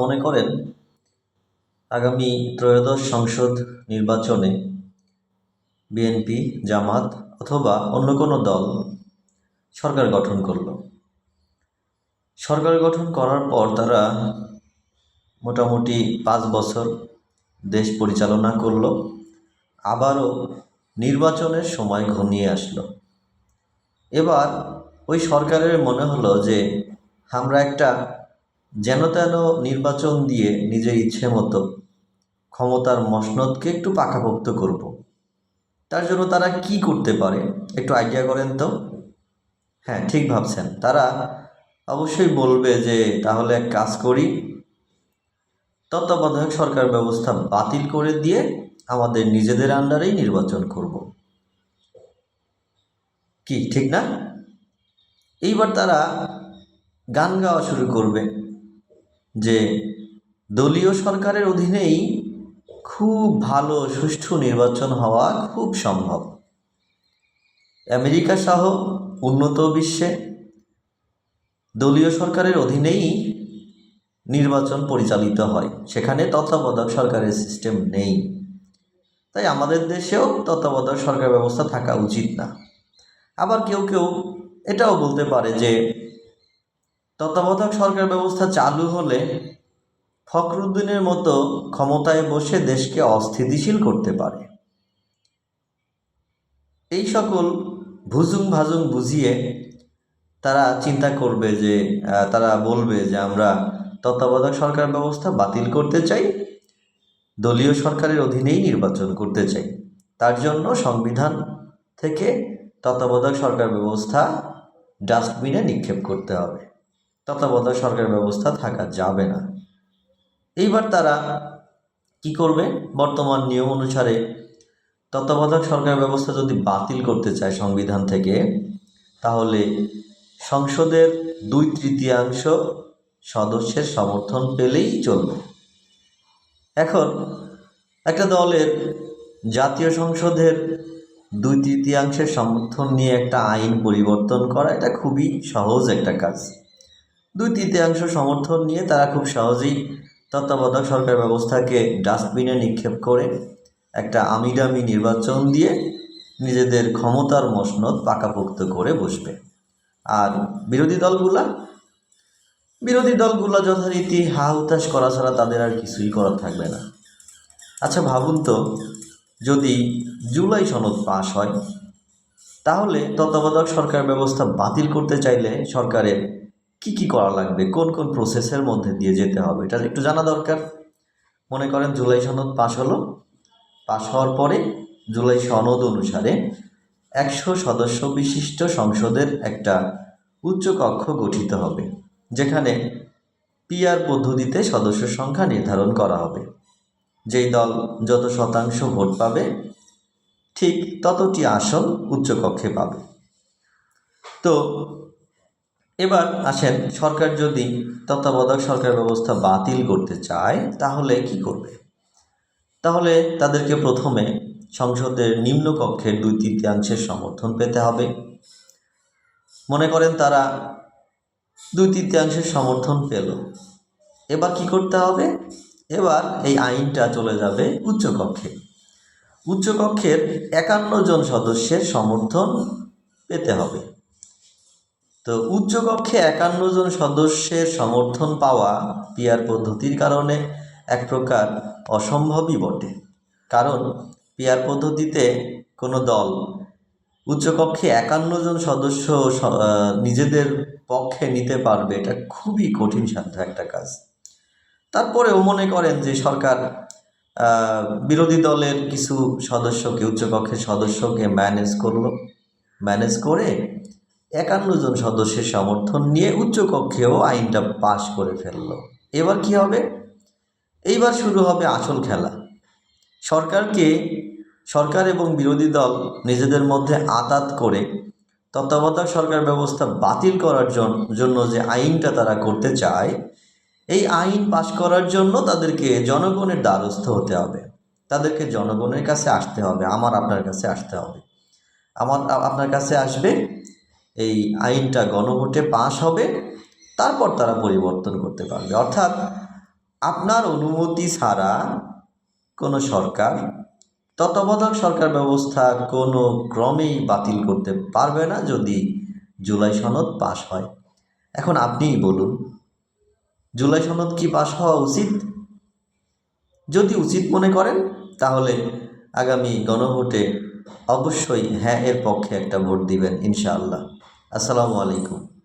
মনে করেন আগামী ত্রয়োদশ সংসদ নির্বাচনে বিএনপি, জামাত অথবা অন্য কোনো দল সরকার গঠন করলো। সরকার গঠন করার পর তারা মোটামুটি 5 বছর দেশ পরিচালনা করলো। আবারও নির্বাচনের সময় ঘনিয়ে আসলো। এবার ওই সরকারের মনে হলো যে আমরা একটা যেন তেন নির্বাচন দিয়ে নিজের ইচ্ছে মতো ক্ষমতার মসনদকে একটু পাকাপোক্ত করব। তার জন্য তারা কি করতে পারে একটু আইডিয়া করেন তো। হ্যাঁ, ঠিক ভাবছেন, তারা অবশ্যই বলবে যে তাহলে এক কাজ করি, তত্ত্বাবধায়ক সরকার ব্যবস্থা বাতিল করে দিয়ে আমাদের নিজেদের আন্ডারেই নির্বাচন করব। কি ঠিক না? এইবার তারা গান গাওয়া শুরু করবে যে দলীয় সরকারের অধীনেই খুব ভালো সুষ্ঠু নির্বাচন হওয়া খুব সম্ভব। আমেরিকা সহ উন্নত বিশ্বে দলীয় সরকারের অধীনেই নির্বাচন পরিচালিত হয়, সেখানে তত্ত্বাবধায়ক সরকারের সিস্টেম নেই। তাই আমাদের দেশেও তত্ত্বাবধায়ক সরকার ব্যবস্থা থাকা উচিত না। আবার কেউ কেউ এটাও বলতে পারে যে তত্ত্বাবধায়ক সরকার ব্যবস্থা চালু হলে ফখরুদ্দিনের মতো ক্ষমতায় বসে দেশকে অস্থিতিশীল করতে পারে। এই সকল ভুজুং ভাজুং বুঝিয়ে তারা চিন্তা করবে যে তারা বলবে যে আমরা তত্ত্বাবধায়ক সরকার ব্যবস্থা বাতিল করতে চাই, দলীয় সরকারের অধীনেই নির্বাচন করতে চাই। তার জন্য সংবিধান থেকে তত্ত্বাবধায়ক সরকার ব্যবস্থা ডাস্টবিনে নিক্ষেপ করতে হবে, তত্ত্বাবধায়ক সরকার ব্যবস্থা থাকা যাবে না। এইবার তারা কি করবে? বর্তমান নিয়ম অনুসারে তত্ত্বাবধায়ক সরকার ব্যবস্থা যদি বাতিল করতে চায় সংবিধান থেকে, তাহলে সংসদের 2/3 সদস্যের সমর্থন পেলেই চলবে। এখন একটা দলের জাতীয় সংসদের 2/3 সমর্থন নিয়ে একটা আইন পরিবর্তন করা, এটা খুবই সহজ একটা কাজ। 2/3 সমর্থন নিয়ে তারা খুব সহজেই তত্ত্বাবধায়ক সরকার ব্যবস্থাকে ডাস্টবিনে নিক্ষেপ করে একটা আমিডামি নির্বাচন দিয়ে নিজেদের ক্ষমতার মসনদ পাকাপোক্ত করে বসবে। আর বিরোধী দলগুলা যথারীতি হা হুতাশ করা ছাড়া তাদের আর কিছুই করার থাকবে না। আচ্ছা ভাবুন তো, যদি জুলাই সনদ পাশ হয়, তাহলে তত্ত্বাবধায়ক সরকার ব্যবস্থা বাতিল করতে চাইলে সরকারের কি কি করা লাগবে, কোন কোন প্রসেসের মধ্যে দিয়ে যেতে হবে, এটা একটু জানা দরকার। মনে করেন জুলাই সনদ পাশ হলো, পাশ হওয়ার পরে জুলাই সনদ অনুসারে 100 সদস্য বিশিষ্ট সংসদের একটা উচ্চকক্ষ গঠিত হবে, যেখানে পিআর পদ্ধতিতে সদস্য সংখ্যা নির্ধারণ করা হবে। যেই দল যত শতাংশ ভোট পাবে ঠিক ততটি আসন উচ্চকক্ষে পাবে। তো এবার আসেন, সরকার যদি তত্ত্বাবধায়ক সরকার ব্যবস্থা বাতিল করতে চায় তাহলে কি করবে? তাহলে তাদেরকে প্রথমে সংসদের নিম্নকক্ষের 2/3 সমর্থন পেতে হবে। মনে করেন তারা 2/3 সমর্থন পেল, এবার কি করতে হবে? এবার এই আইনটা চলে যাবে উচ্চকক্ষে। উচ্চকক্ষের 51 জন সদস্যের সমর্থন পেতে হবে। তো উচ্চকক্ষে 51 জন সদস্যের সমর্থন পাওয়া পিআর পদ্ধতির কারণে এক প্রকার অসম্ভবই বটে। কারণ পিআর পদ্ধতিতে কোনো দল উচ্চকক্ষে 51 জন সদস্য নিজেদের পক্ষে নিতে পারবে, এটা খুবই কঠিন সাধ্য একটা কাজ। তারপরেও মনে করেন যে সরকার বিরোধী দলের কিছু সদস্যকে, উচ্চকক্ষের সদস্যকে ম্যানেজ করে 51 জন সদস্যের সমর্থন নিয়ে উচ্চকক্ষেও আইনটা পাশ করে ফেললো। এবার কি হবে? এইবার শুরু হবে আসল খেলা। সরকার এবং বিরোধী দল নিজেদের মধ্যে আঁতাত করে তত্ত্বাবধায়ক সরকার ব্যবস্থা বাতিল করার জন্য যে আইনটা তারা করতে চায়, এই আইন পাশ করার জন্য তাদেরকে জনগণের দ্বারস্থ হতে হবে, তাদেরকে জনগণের কাছে আসতে হবে, আপনার কাছে আসতে হবে। আপনার কাছে আসবে, এই আইনটা গণভোটে পাশ হবে, তারপর তারা পরিবর্তন করতে পারবে। অর্থাৎ আপনার অনুমতি ছাড়া কোনো সরকার তত্ত্বাবধায়ক সরকার ব্যবস্থা কোনো ক্রমেই বাতিল করতে পারবে না যদি জুলাই সনদ পাশ হয়। এখন আপনিই বলুন, জুলাই সনদ কি পাশ হওয়া উচিত? যদি উচিত মনে করেন তাহলে আগামী গণভোটে অবশ্যই হ্যাঁ এর পক্ষে একটা ভোট দিবেন ইনশাআল্লাহ। আসসালামু আলাইকুম।